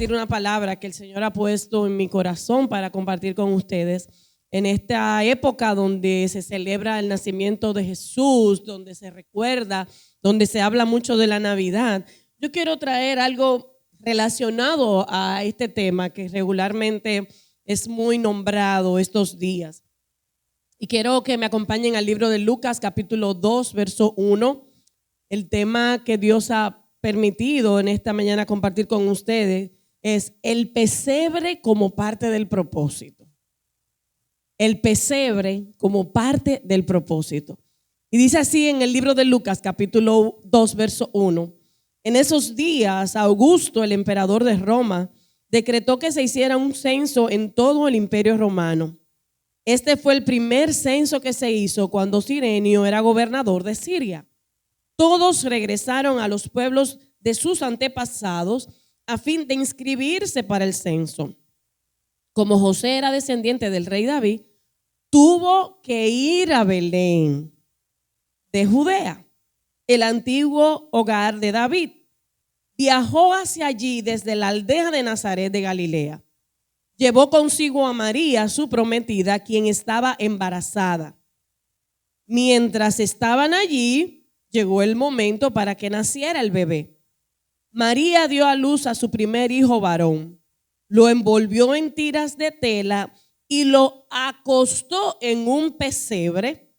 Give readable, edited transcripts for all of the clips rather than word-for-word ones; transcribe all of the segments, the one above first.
compartir una palabra que el Señor ha puesto en mi corazón para compartir con ustedes en esta época donde se celebra el nacimiento de Jesús, donde se recuerda, donde se habla mucho de la Navidad. Yo quiero traer algo relacionado a este tema que regularmente es muy nombrado estos días. Y quiero que me acompañen al libro de Lucas, capítulo 2, verso 1. El tema que Dios ha permitido en esta mañana compartir con ustedes es el pesebre como parte del propósito. El pesebre como parte del propósito. Y dice así en el libro de Lucas, capítulo 2, verso 1. En esos días, Augusto, el emperador de Roma, decretó que se hiciera un censo en todo el imperio romano. Este fue el primer censo que se hizo cuando Cirenio era gobernador de Siria. Todos regresaron a los pueblos de sus antepasados a fin de inscribirse para el censo. Como José era descendiente del rey David, tuvo que ir a Belén de Judea, el antiguo hogar de David. Viajó hacia allí desde la aldea de Nazaret de Galilea. Llevó consigo a María, su prometida, quien estaba embarazada. Mientras estaban allí, llegó el momento para que naciera el bebé. María dio a luz a su primer hijo varón. Lo envolvió en tiras de tela y lo acostó en un pesebre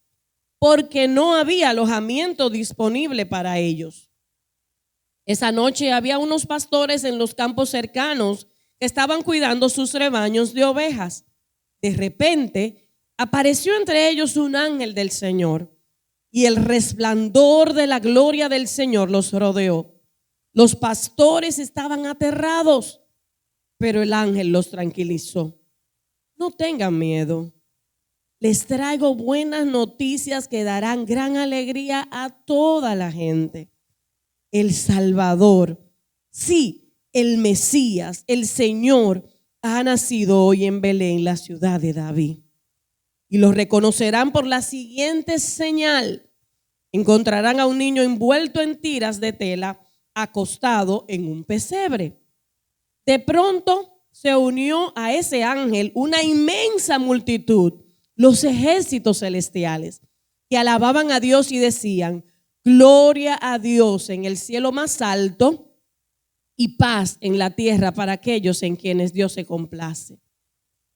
porque no había alojamiento disponible para ellos. Esa noche había unos pastores en los campos cercanos que estaban cuidando sus rebaños de ovejas. De repente apareció entre ellos un ángel del Señor y el resplandor de la gloria del Señor los rodeó. Los pastores estaban aterrados, pero el ángel los tranquilizó. No tengan miedo. Les traigo buenas noticias que darán gran alegría a toda la gente. El Salvador, sí, el Mesías, el Señor, ha nacido hoy en Belén, la ciudad de David. Y lo reconocerán por la siguiente señal. Encontrarán a un niño envuelto en tiras de tela, acostado en un pesebre. De pronto se unió a ese ángel una inmensa multitud, los ejércitos celestiales, que alababan a Dios y decían: gloria a Dios en el cielo más alto y paz en la tierra para aquellos en quienes Dios se complace.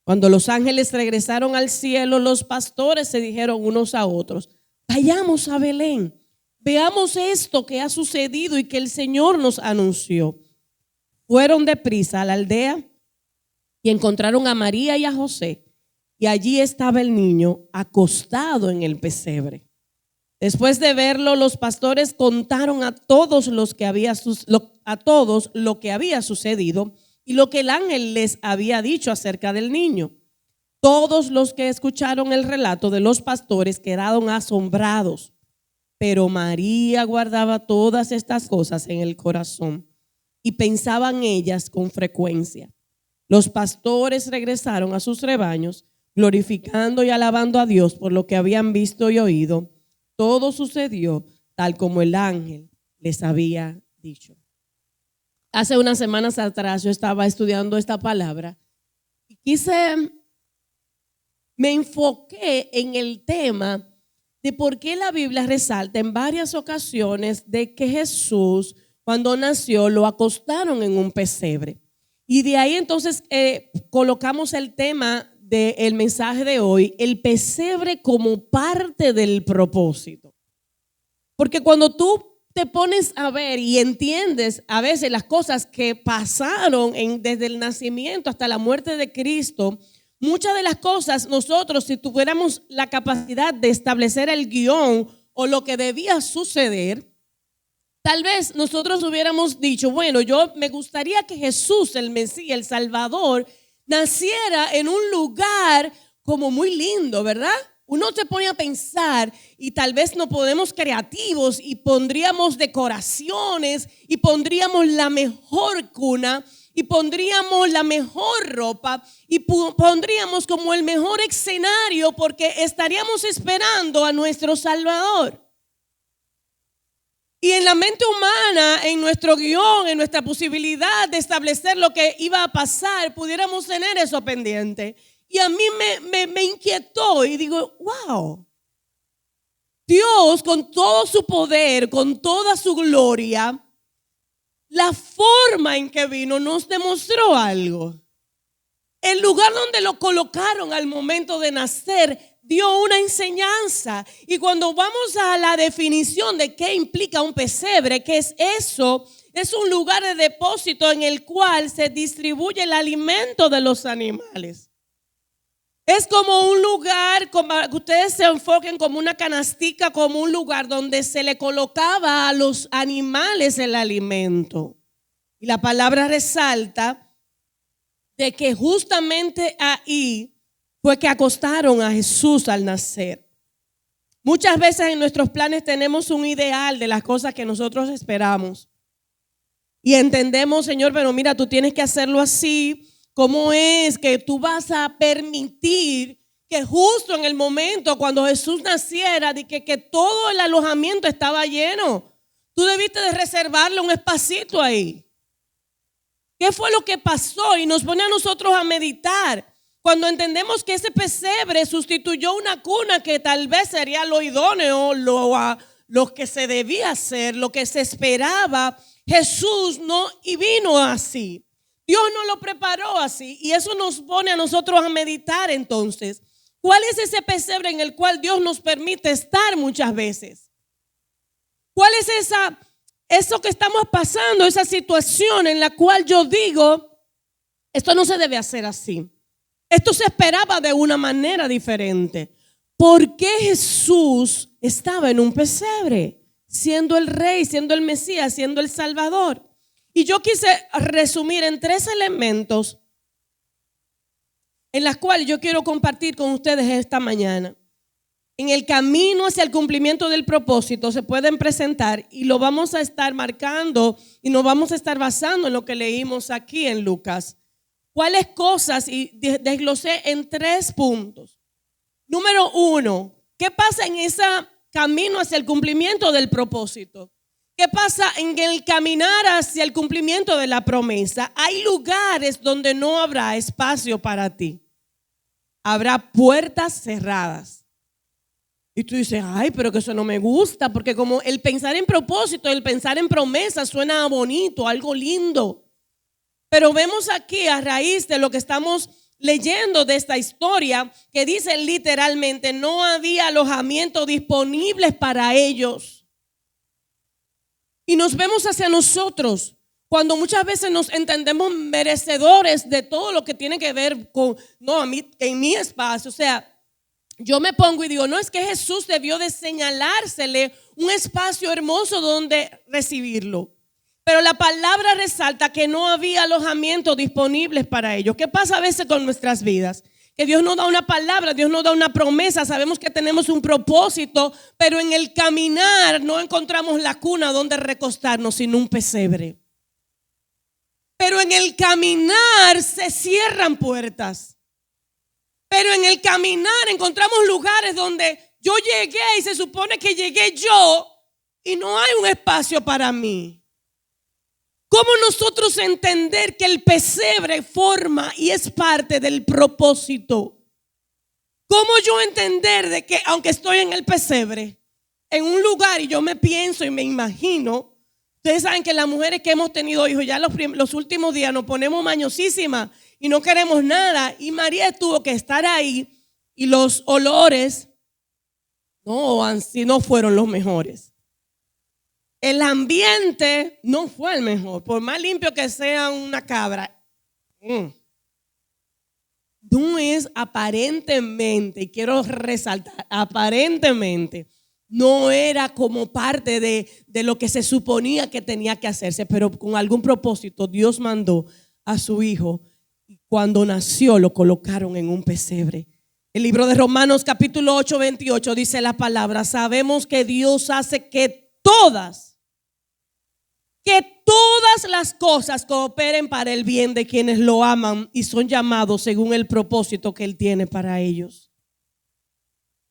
Cuando los ángeles regresaron al cielo, los pastores se dijeron unos a otros: vayamos a Belén, veamos esto que ha sucedido y que el Señor nos anunció. Fueron deprisa a la aldea y encontraron a María y a José, y allí estaba el niño acostado en el pesebre. Después de verlo, los pastores contaron a todos lo que había sucedido y lo que el ángel les había dicho acerca del niño. Todos los que escucharon el relato de los pastores quedaron asombrados, pero María guardaba todas estas cosas en el corazón y pensaba en ellas con frecuencia. Los pastores regresaron a sus rebaños, glorificando y alabando a Dios por lo que habían visto y oído. Todo sucedió tal como el ángel les había dicho. Hace unas semanas atrás yo estaba estudiando esta palabra y me enfoqué en el tema de por qué la Biblia resalta en varias ocasiones de que Jesús, cuando nació, lo acostaron en un pesebre. Y de ahí entonces colocamos el tema del mensaje de hoy, el pesebre como parte del propósito. Porque cuando tú te pones a ver y entiendes a veces las cosas que pasaron desde el nacimiento hasta la muerte de Cristo, muchas de las cosas nosotros, si tuviéramos la capacidad de establecer el guión o lo que debía suceder, tal vez nosotros hubiéramos dicho, bueno, me gustaría que Jesús, el Mesías, el Salvador, naciera en un lugar como muy lindo, ¿verdad? Uno se pone a pensar y tal vez nos ponemos creativos y pondríamos decoraciones y pondríamos la mejor cuna y pondríamos la mejor ropa y pondríamos como el mejor escenario porque estaríamos esperando a nuestro Salvador. Y en la mente humana, en nuestro guión, en nuestra posibilidad de establecer lo que iba a pasar, pudiéramos tener eso pendiente. Y a mí me inquietó y digo, wow, Dios con todo su poder, con toda su gloria, la forma en que vino nos demostró algo. El lugar donde lo colocaron al momento de nacer dio una enseñanza. Y cuando vamos a la definición de qué implica un pesebre, ¿qué es eso? Es un lugar de depósito en el cual se distribuye el alimento de los animales. Es como un lugar, como que ustedes se enfoquen como una canastica, como un lugar donde se le colocaba a los animales el alimento. Y la palabra resalta de que justamente ahí fue que acostaron a Jesús al nacer. Muchas veces en nuestros planes tenemos un ideal de las cosas que nosotros esperamos. Y entendemos, Señor, pero mira, tú tienes que hacerlo así. ¿Cómo es que tú vas a permitir que justo en el momento cuando Jesús naciera, de que todo el alojamiento estaba lleno? Tú debiste de reservarle un espacito ahí. ¿Qué fue lo que pasó? Y nos pone a nosotros a meditar. Cuando entendemos que ese pesebre sustituyó una cuna que tal vez sería lo idóneo, lo que se debía hacer, lo que se esperaba, Jesús no y vino así. Dios no lo preparó así. Y eso nos pone a nosotros a meditar entonces. ¿Cuál es ese pesebre en el cual Dios nos permite estar muchas veces? ¿Cuál es eso que estamos pasando, esa situación en la cual yo digo, esto no se debe hacer así? Esto se esperaba de una manera diferente. ¿Por qué Jesús estaba en un pesebre? Siendo el rey, siendo el Mesías, siendo el Salvador. Y yo quise resumir en 3 elementos en las cuales yo quiero compartir con ustedes esta mañana. En el camino hacia el cumplimiento del propósito se pueden presentar y lo vamos a estar marcando y nos vamos a estar basando en lo que leímos aquí en Lucas. ¿Cuáles cosas? Y desglosé en 3 puntos. Número 1, ¿qué pasa en ese camino hacia el cumplimiento del propósito? ¿Qué pasa en el caminar hacia el cumplimiento de la promesa? Hay lugares donde no habrá espacio para ti. Habrá puertas cerradas. Y tú dices, ay, pero que eso no me gusta, porque como el pensar en propósito, el pensar en promesa suena bonito, algo lindo. Pero vemos aquí a raíz de lo que estamos leyendo de esta historia, que dice literalmente, no había alojamiento disponibles para ellos. Y nos vemos hacia nosotros, cuando muchas veces nos entendemos merecedores de todo lo que tiene que ver con, no, a mí, en mi espacio, o sea, yo me pongo y digo, no, es que Jesús debió de señalársele un espacio hermoso donde recibirlo. Pero la palabra resalta que no había alojamiento disponibles para ellos. ¿Qué pasa a veces con nuestras vidas? Que Dios nos da una palabra, Dios nos da una promesa, sabemos que tenemos un propósito, pero en el caminar no encontramos la cuna donde recostarnos, sino un pesebre. Pero en el caminar se cierran puertas. Pero en el caminar encontramos lugares donde yo llegué y se supone que llegué yo y no hay un espacio para mí. ¿Cómo nosotros entender que el pesebre forma y es parte del propósito? ¿Cómo yo entender de que aunque estoy en el pesebre, en un lugar y yo me pienso y me imagino? Ustedes saben que las mujeres que hemos tenido hijos ya los últimos días nos ponemos mañosísimas y no queremos nada. Y María tuvo que estar ahí y los olores no fueron los mejores. El ambiente no fue el mejor, por más limpio que sea una cabra. No es aparentemente, y quiero resaltar, aparentemente no era como parte de lo que se suponía que tenía que hacerse, pero con algún propósito Dios mandó a su hijo y cuando nació lo colocaron en un pesebre. El libro de Romanos capítulo 8, 28 dice la palabra, sabemos que Dios hace que todas las cosas cooperen para el bien de quienes lo aman y son llamados según el propósito que Él tiene para ellos.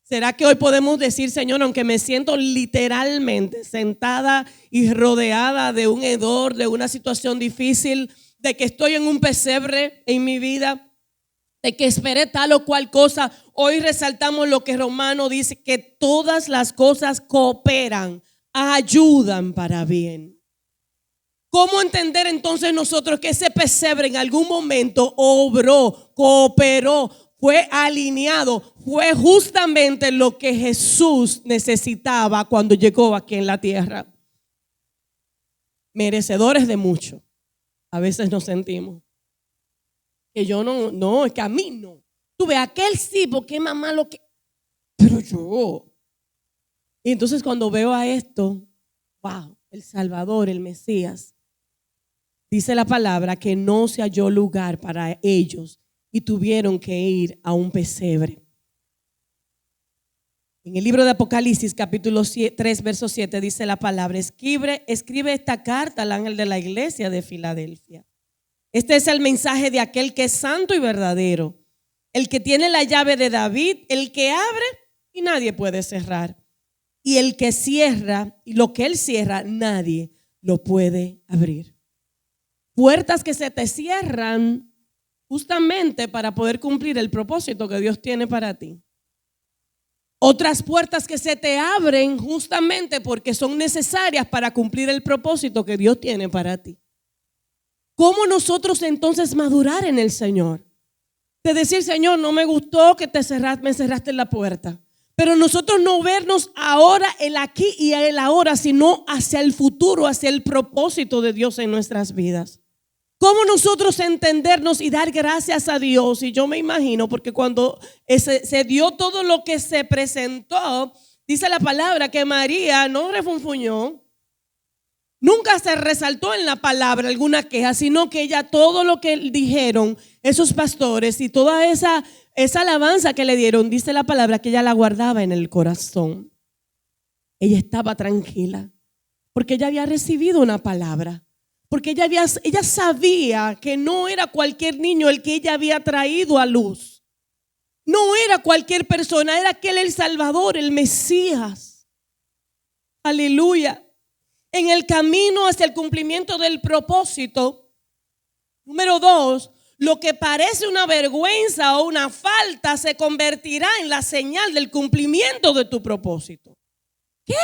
¿Será que hoy podemos decir, Señor, aunque me siento literalmente sentada y rodeada de un hedor, de una situación difícil, de que estoy en un pesebre en mi vida, de que esperé tal o cual cosa? Hoy resaltamos lo que Romano dice, que todas las cosas cooperan, ayudan para bien. ¿Cómo entender entonces nosotros que ese pesebre en algún momento obró, cooperó, fue alineado, fue justamente lo que Jesús necesitaba cuando llegó aquí en la tierra? Merecedores de mucho, a veces nos sentimos. Que yo no, es que a mí no. Tú ves, aquel sí, porque mamá lo que, pero yo. Y entonces cuando veo a esto, wow, el Salvador, el Mesías, dice la palabra que no se halló lugar para ellos y tuvieron que ir a un pesebre. En el libro de Apocalipsis, capítulo 3, verso 7, dice la palabra: escribe esta carta al ángel de la iglesia de Filadelfia. Este es el mensaje de aquel que es santo y verdadero, el que tiene la llave de David, el que abre y nadie puede cerrar, y el que cierra, y lo que él cierra, nadie lo puede abrir. Puertas que se te cierran justamente para poder cumplir el propósito que Dios tiene para ti. Otras puertas que se te abren justamente porque son necesarias para cumplir el propósito que Dios tiene para ti. ¿Cómo nosotros entonces madurar en el Señor? De decir, Señor, no me gustó que me cerraste la puerta. Pero nosotros no vernos ahora, el aquí y el ahora, sino hacia el futuro, hacia el propósito de Dios en nuestras vidas. ¿Cómo nosotros entendernos y dar gracias a Dios? Y yo me imagino, porque cuando se dio todo lo que se presentó, dice la palabra que María no refunfuñó. Nunca se resaltó en la palabra alguna queja, sino que ella, todo lo que dijeron esos pastores y toda esa alabanza que le dieron, dice la palabra que ella la guardaba en el corazón. Ella estaba tranquila porque ella había recibido una palabra, porque ella sabía que no era cualquier niño el que ella había traído a luz. No era cualquier persona, era aquel el Salvador, el Mesías. Aleluya. En el camino hacia el cumplimiento del propósito, número 2, lo que parece una vergüenza o una falta se convertirá en la señal del cumplimiento de tu propósito. ¿Qué?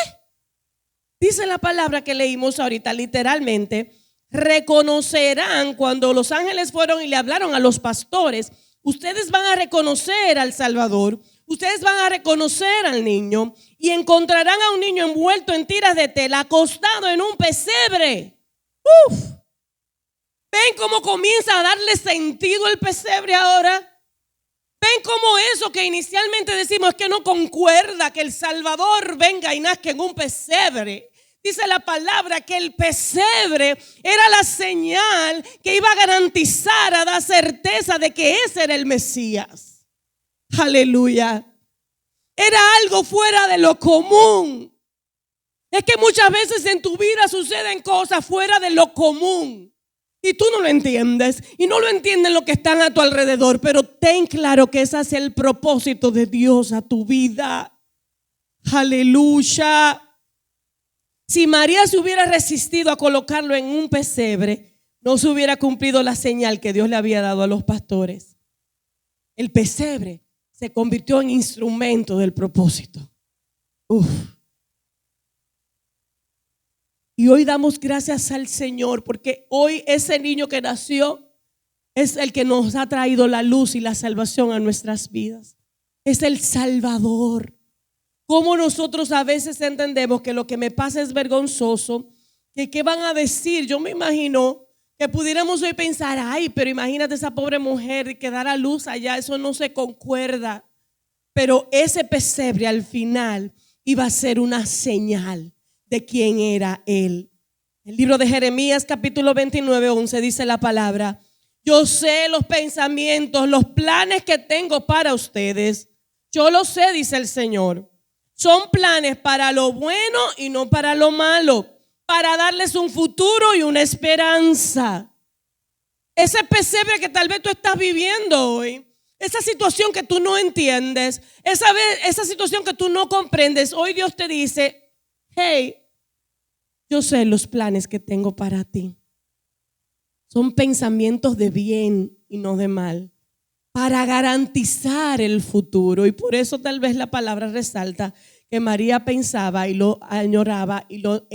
Dice la palabra que leímos ahorita, literalmente: reconocerán. Cuando los ángeles fueron y le hablaron a los pastores, ustedes van a reconocer al Salvador, ustedes van a reconocer al niño y encontrarán a un niño envuelto en tiras de tela, acostado en un pesebre. ¿Ven cómo comienza a darle sentido el pesebre ahora? ¿Ven cómo eso que inicialmente decimos es que no concuerda, que el Salvador venga y nazca en un pesebre? Dice la palabra que el pesebre era la señal que iba a garantizar, a dar certeza de que ese era el Mesías. Aleluya. Era algo fuera de lo común. Es que muchas veces en tu vida suceden cosas fuera de lo común y tú no lo entiendes y no lo entienden los que están a tu alrededor, pero ten claro que ese es el propósito de Dios a tu vida. Aleluya. Si María se hubiera resistido a colocarlo en un pesebre, no se hubiera cumplido la señal que Dios le había dado a los pastores. El pesebre se convirtió en instrumento del propósito. Y hoy damos gracias al Señor porque hoy ese niño que nació es el que nos ha traído la luz y la salvación a nuestras vidas. Es el Salvador. Como nosotros a veces entendemos que lo que me pasa es vergonzoso, que qué van a decir. Yo me imagino que pudiéramos hoy pensar, ay, pero imagínate esa pobre mujer que dará luz allá, eso no se concuerda. Pero ese pesebre al final iba a ser una señal de quién era él. El libro de Jeremías capítulo 29, 11 dice la palabra: yo sé los pensamientos, los planes que tengo para ustedes. Yo lo sé, dice el Señor. Son planes para lo bueno y no para lo malo, para darles un futuro y una esperanza. Ese pesebre que tal vez tú estás viviendo hoy, esa situación que tú no entiendes, esa situación que tú no comprendes, hoy Dios te dice, hey, yo sé los planes que tengo para ti. Son pensamientos de bien y no de mal, para garantizar el futuro. Y por eso tal vez la palabra resalta que María pensaba y lo añoraba y lo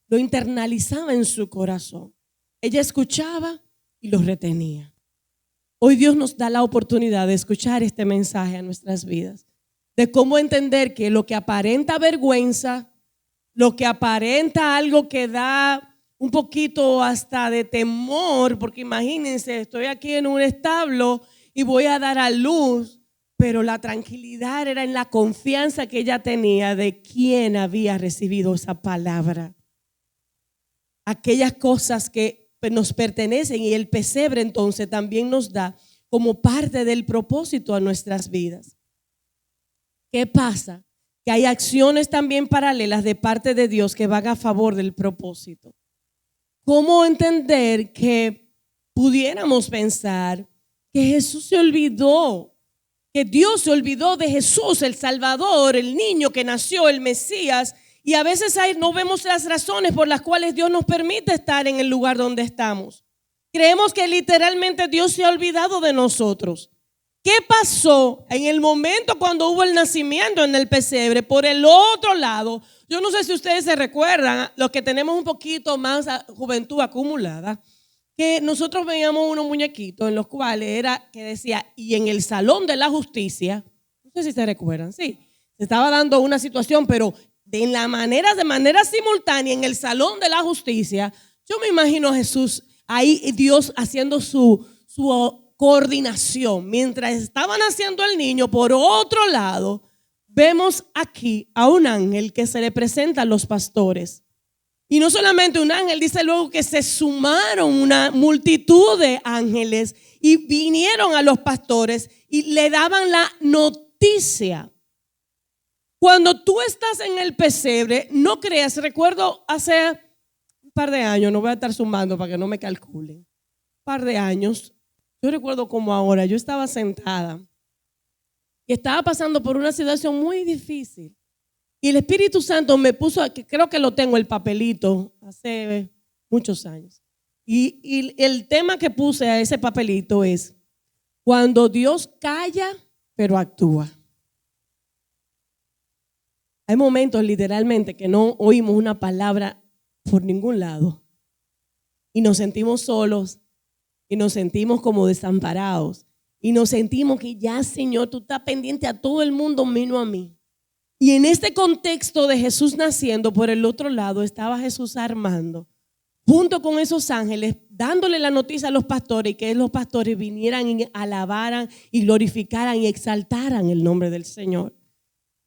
internalizaba en su corazón. Ella escuchaba y lo retenía. Hoy Dios nos da la oportunidad de escuchar este mensaje a nuestras vidas, de cómo entender que lo que aparenta vergüenza, lo que aparenta algo que da un poquito hasta de temor, porque imagínense, estoy aquí en un establo y voy a dar a luz, pero la tranquilidad era en la confianza que ella tenía de quién había recibido esa palabra. Aquellas cosas que nos pertenecen y el pesebre entonces también nos da como parte del propósito a nuestras vidas. ¿Qué pasa? Que hay acciones también paralelas de parte de Dios que van a favor del propósito. ¿Cómo entender que pudiéramos pensar que Jesús se olvidó, que Dios se olvidó de Jesús, el Salvador, el niño que nació, el Mesías? Y a veces no vemos las razones por las cuales Dios nos permite estar en el lugar donde estamos. Creemos que literalmente Dios se ha olvidado de nosotros. ¿Qué pasó en el momento cuando hubo el nacimiento en el pesebre? Por el otro lado, yo no sé si ustedes se recuerdan, los que tenemos un poquito más juventud acumulada, que nosotros veíamos unos muñequitos en los cuales era que decía, y en el salón de la justicia, no sé si se recuerdan, sí, se estaba dando una situación, pero de manera simultánea en el salón de la justicia. Yo me imagino a Jesús ahí, Dios haciendo su coordinación. Mientras estaban haciendo el niño, por otro lado, vemos aquí a un ángel que se le presenta a los pastores. Y no solamente un ángel, dice luego que se sumaron una multitud de ángeles y vinieron a los pastores y le daban la noticia. Cuando tú estás en el pesebre, no creas, recuerdo hace un par de años, no voy a estar sumando para que no me calculen, un par de años, yo recuerdo como ahora, yo estaba sentada y estaba pasando por una situación muy difícil. Y el Espíritu Santo me puso, creo que lo tengo el papelito, hace muchos años. Y el tema que puse a ese papelito es, cuando Dios calla, pero actúa. Hay momentos literalmente que no oímos una palabra por ningún lado. Y nos sentimos solos. Y nos sentimos como desamparados. Y nos sentimos que ya, Señor, tú estás pendiente a todo el mundo, menos a mí. Y en este contexto de Jesús naciendo, por el otro lado estaba Jesús armando, junto con esos ángeles, dándole la noticia a los pastores y que los pastores vinieran y alabaran y glorificaran y exaltaran el nombre del Señor.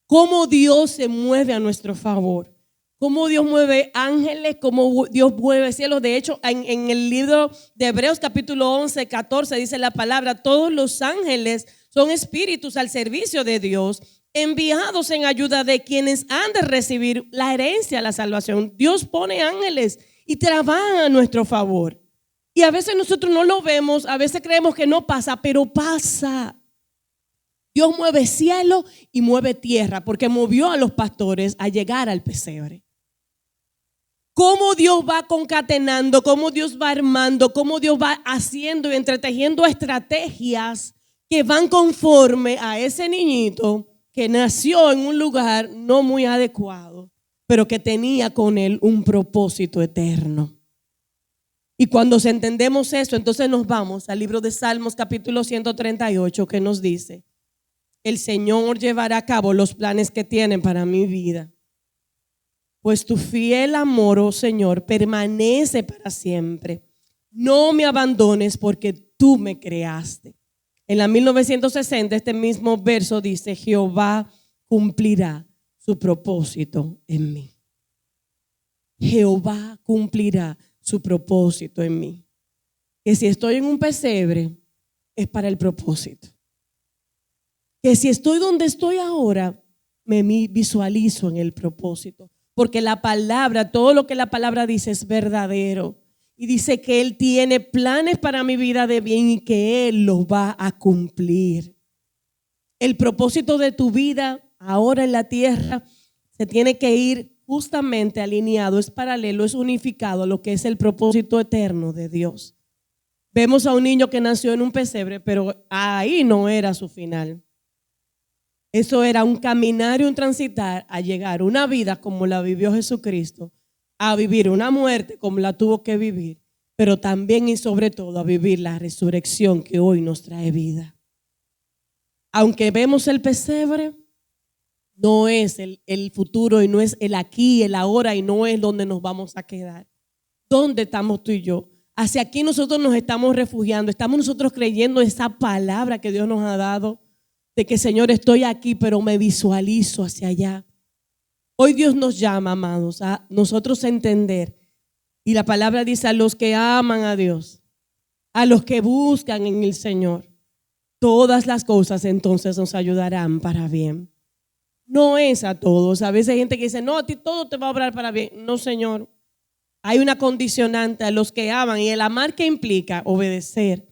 Cómo Dios se mueve a nuestro favor. Cómo Dios mueve ángeles, cómo Dios mueve cielos. De hecho, en el libro de Hebreos capítulo 11, 14 dice la palabra, todos los ángeles son espíritus al servicio de Dios, enviados en ayuda de quienes han de recibir la herencia, la salvación. Dios pone ángeles y trabajan a nuestro favor. Y a veces nosotros no lo vemos, a veces creemos que no pasa, pero pasa. Dios mueve cielo y mueve tierra, porque movió a los pastores a llegar al pesebre. Cómo Dios va concatenando, cómo Dios va armando, cómo Dios va haciendo y entretejiendo estrategias que van conforme a ese niñito que nació en un lugar no muy adecuado, pero que tenía con él un propósito eterno. Y cuando entendemos eso, entonces nos vamos al libro de Salmos capítulo 138 que nos dice, el Señor llevará a cabo los planes que tienen para mi vida. Pues tu fiel amor, oh Señor, permanece para siempre. No me abandones porque tú me creaste. En la 1960 este mismo verso dice, Jehová cumplirá su propósito en mí. Jehová cumplirá su propósito en mí. Que si estoy en un pesebre es para el propósito. Que si estoy donde estoy ahora me visualizo en el propósito. Porque la palabra, todo lo que la palabra dice es verdadero. y dice que Él tiene planes para mi vida de bien y que Él los va a cumplir. El propósito de tu vida ahora en la tierra se tiene que ir justamente alineado, es paralelo, es unificado a lo que es el propósito eterno de Dios. Vemos a un niño que nació en un pesebre, pero ahí no era su final. Eso era un caminar y un transitar a llegar a una vida como la vivió Jesucristo, a vivir una muerte como la tuvo que vivir, pero también y sobre todo a vivir la resurrección que hoy nos trae vida. Aunque vemos el pesebre, no es el futuro y no es el aquí, el ahora y no es donde nos vamos a quedar. ¿Dónde estamos tú y yo? Hacia aquí nosotros nos estamos refugiando, estamos nosotros creyendo esa palabra que Dios nos ha dado, de que Señor estoy aquí pero me visualizo hacia allá. Hoy Dios nos llama, amados, a nosotros entender, y la palabra dice a los que aman a Dios, a los que buscan en el Señor, todas las cosas entonces nos ayudarán para bien. No es a todos. A veces hay gente que dice, no, a ti todo te va a obrar para bien. No, Señor. Hay una condicionante a los que aman, y el amar que implica obedecer,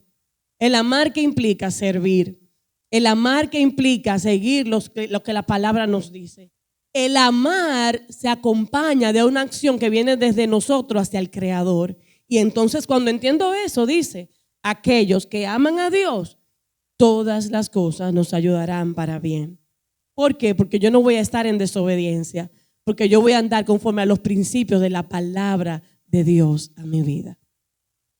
el amar que implica servir, el amar que implica seguir lo que la palabra nos dice. El amar se acompaña de una acción que viene desde nosotros hacia el Creador. Y entonces cuando entiendo eso, dice, aquellos que aman a Dios, todas las cosas nos ayudarán para bien. ¿Por qué? Porque yo no voy a estar en desobediencia, porque yo voy a andar conforme a los principios de la palabra de Dios a mi vida.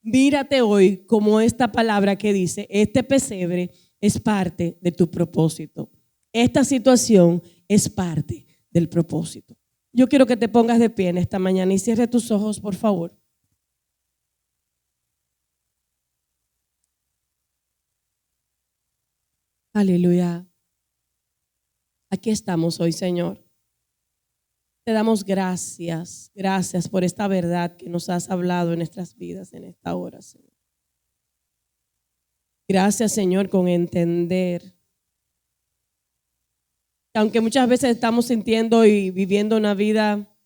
Mírate hoy como esta palabra que dice, este pesebre es parte de tu propósito. Esta situación es parte del propósito. Yo quiero que te pongas de pie en esta mañana y cierre tus ojos, por favor. Aleluya. Aquí estamos hoy, Señor. Te damos gracias, gracias por esta verdad que nos has hablado en nuestras vidas en esta hora, Señor. Gracias, Señor, con entender. Aunque muchas veces estamos sintiendo y viviendo una vida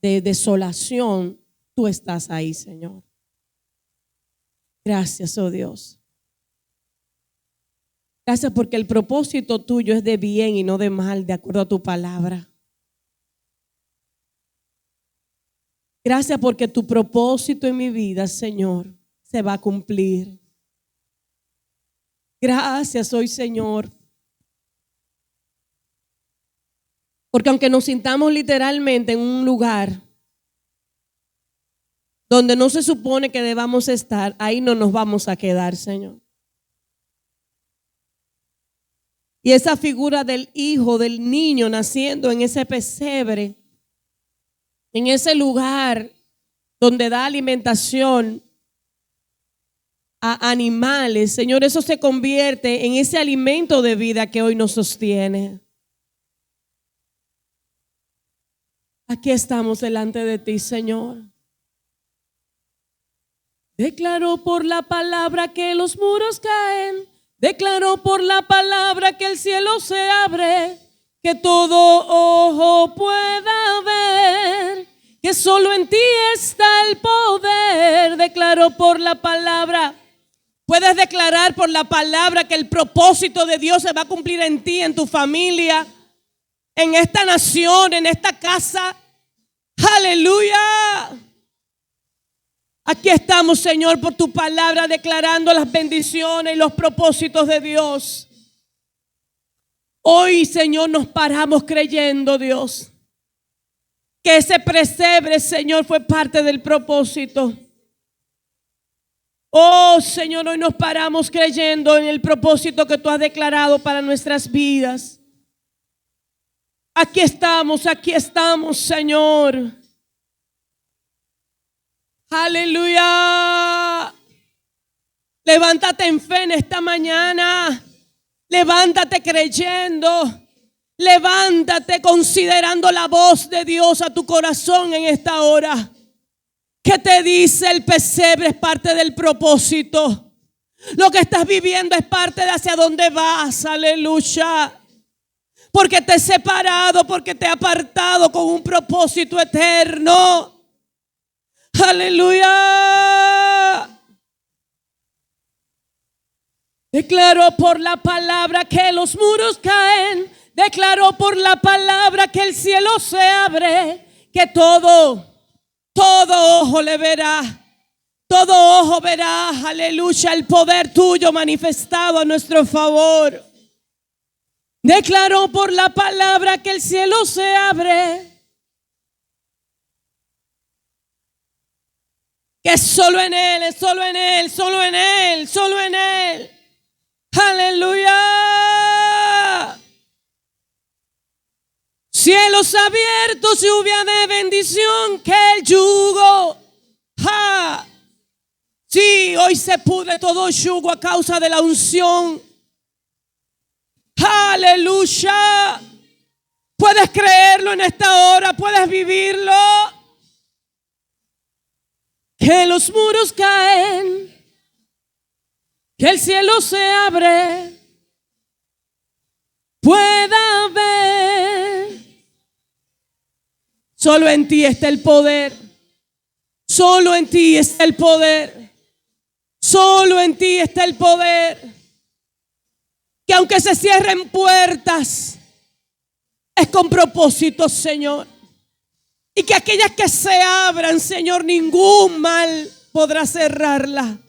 de desolación, tú estás ahí, Señor. Gracias, oh Dios. Gracias porque el propósito tuyo es de bien y no de mal, de acuerdo a tu palabra. Gracias porque tu propósito en mi vida, Señor, se va a cumplir. Gracias hoy, Señor. Porque aunque nos sintamos literalmente en un lugar donde no se supone que debamos estar, ahí no nos vamos a quedar, Señor. Y esa figura del hijo, del niño naciendo en ese pesebre, en ese lugar donde da alimentación a animales, Señor, eso se convierte en ese alimento de vida que hoy nos sostiene. Aquí estamos delante de ti, Señor. Declaro por la palabra que los muros caen. Declaro por la palabra que el cielo se abre, que todo ojo pueda ver, que solo en ti está el poder. Declaro por la palabra. Puedes declarar por la palabra que el propósito de Dios se va a cumplir en ti, en tu familia, en esta nación, en esta casa. Aleluya. Aquí estamos, Señor, por tu palabra, declarando las bendiciones y los propósitos de Dios. Hoy, Señor, nos paramos creyendo, Dios, que ese pesebre, Señor, fue parte del propósito. Oh, Señor, hoy nos paramos creyendo en el propósito que tú has declarado para nuestras vidas. Aquí estamos, Señor. Aleluya. Levántate en fe en esta mañana. Levántate creyendo. Levántate considerando la voz de Dios a tu corazón en esta hora. ¿Qué te dice? El pesebre es parte del propósito. Lo que estás viviendo es parte de hacia dónde vas. Aleluya. Porque te he separado, porque te he apartado con un propósito eterno. Aleluya. Declaró por la palabra que los muros caen. Declaró por la palabra que el cielo se abre. Que todo ojo le verá. Todo ojo verá, aleluya, el poder tuyo manifestado a nuestro favor. Declaró por la palabra que el cielo se abre. Que es solo en Él, es solo en Él, solo en Él, solo en Él. Aleluya. Cielos abiertos, lluvia de bendición, que el yugo. ¡Ja! Sí, hoy se pudre todo yugo a causa de la unción. Aleluya. Puedes creerlo en esta hora, puedes vivirlo. Que los muros caen, que el cielo se abre, pueda ver. Solo en ti está el poder. Solo en ti está el poder. Solo en ti está el poder. Que aunque se cierren puertas, es con propósito, Señor. Y que aquellas que se abran, Señor, ningún mal podrá cerrarla.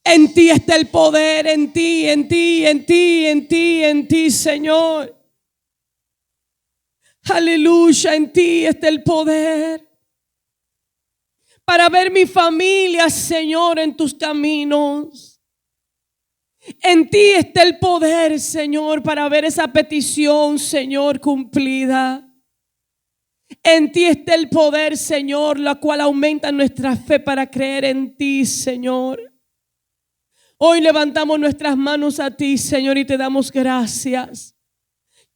En ti está el poder, en ti, en ti, en ti, en ti, en ti, Señor. Aleluya, en ti está el poder. Para ver mi familia, Señor, en tus caminos. En ti está el poder, Señor, para ver esa petición, Señor, cumplida. En ti está el poder, Señor, la cual aumenta nuestra fe para creer en ti, Señor. Hoy levantamos nuestras manos a ti, Señor, y te damos gracias.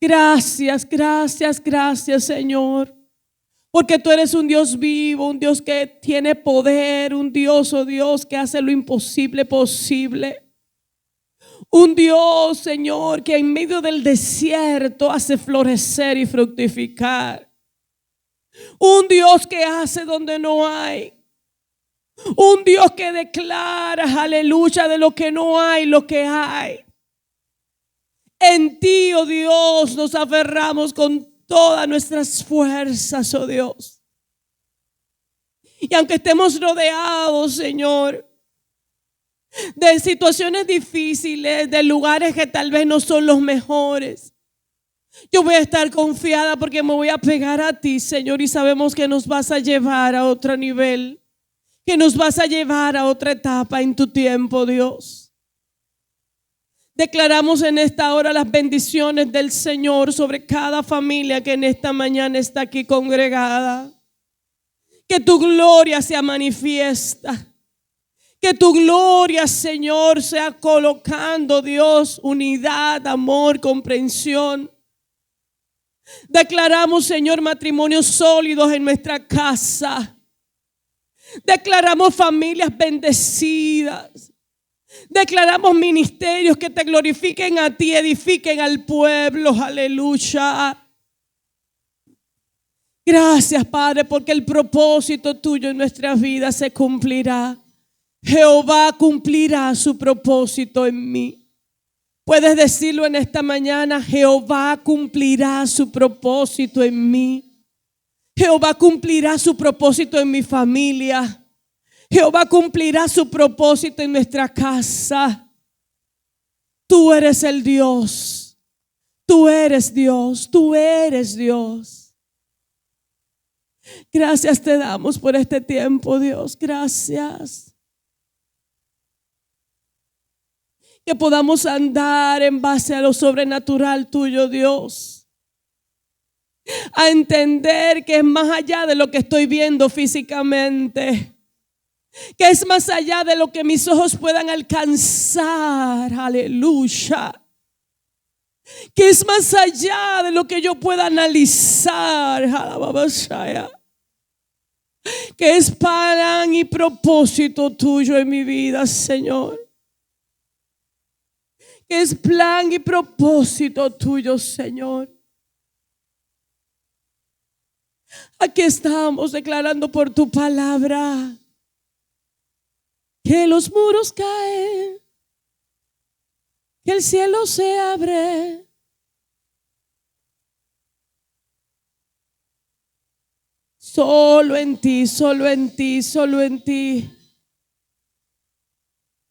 Gracias, gracias, gracias, Señor. Porque tú eres un Dios vivo, un Dios que tiene poder, un Dios, oh Dios, que hace lo imposible posible. Un Dios, Señor, que en medio del desierto hace florecer y fructificar. Un Dios que hace donde no hay. Un Dios que declara, aleluya, de lo que no hay, lo que hay. En ti, oh Dios, nos aferramos con todas nuestras fuerzas, oh Dios. Y aunque estemos rodeados, Señor, de situaciones difíciles, de lugares que tal vez no son los mejores, yo voy a estar confiada porque me voy a pegar a ti, Señor, y sabemos que nos vas a llevar a otro nivel, que nos vas a llevar a otra etapa en tu tiempo, Dios. Declaramos en esta hora las bendiciones del Señor sobre cada familia que en esta mañana está aquí congregada. Que tu gloria sea manifiesta. Que tu gloria, Señor, sea colocando, Dios, unidad, amor, comprensión. Declaramos, Señor, matrimonios sólidos en nuestra casa. Declaramos familias bendecidas. Declaramos ministerios que te glorifiquen a ti, edifiquen al pueblo. Aleluya. Gracias, Padre, porque el propósito tuyo en nuestras vidas se cumplirá. Jehová cumplirá su propósito en mí. Puedes decirlo en esta mañana: Jehová cumplirá su propósito en mí. Jehová cumplirá su propósito en mi familia. Jehová cumplirá su propósito en nuestra casa. Tú eres el Dios. Tú eres Dios. Tú eres Dios. Gracias te damos por este tiempo, Dios. Gracias. Que podamos andar en base a lo sobrenatural tuyo, Dios. A entender que es más allá de lo que estoy viendo físicamente. Que es más allá de lo que mis ojos puedan alcanzar. Aleluya. Que es más allá de lo que yo pueda analizar. Que es plan y propósito tuyo en mi vida, Señor. Que es plan y propósito tuyo, Señor. Aquí estamos declarando por tu palabra que los muros caen, que el cielo se abre. Solo en ti, solo en ti, solo en ti.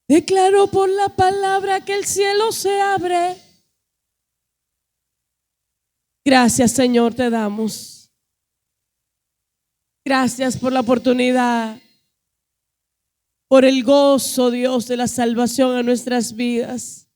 Declaro por la palabra que el cielo se abre. Gracias, Señor, te damos. Gracias por la oportunidad, por el gozo, Dios, de la salvación a nuestras vidas.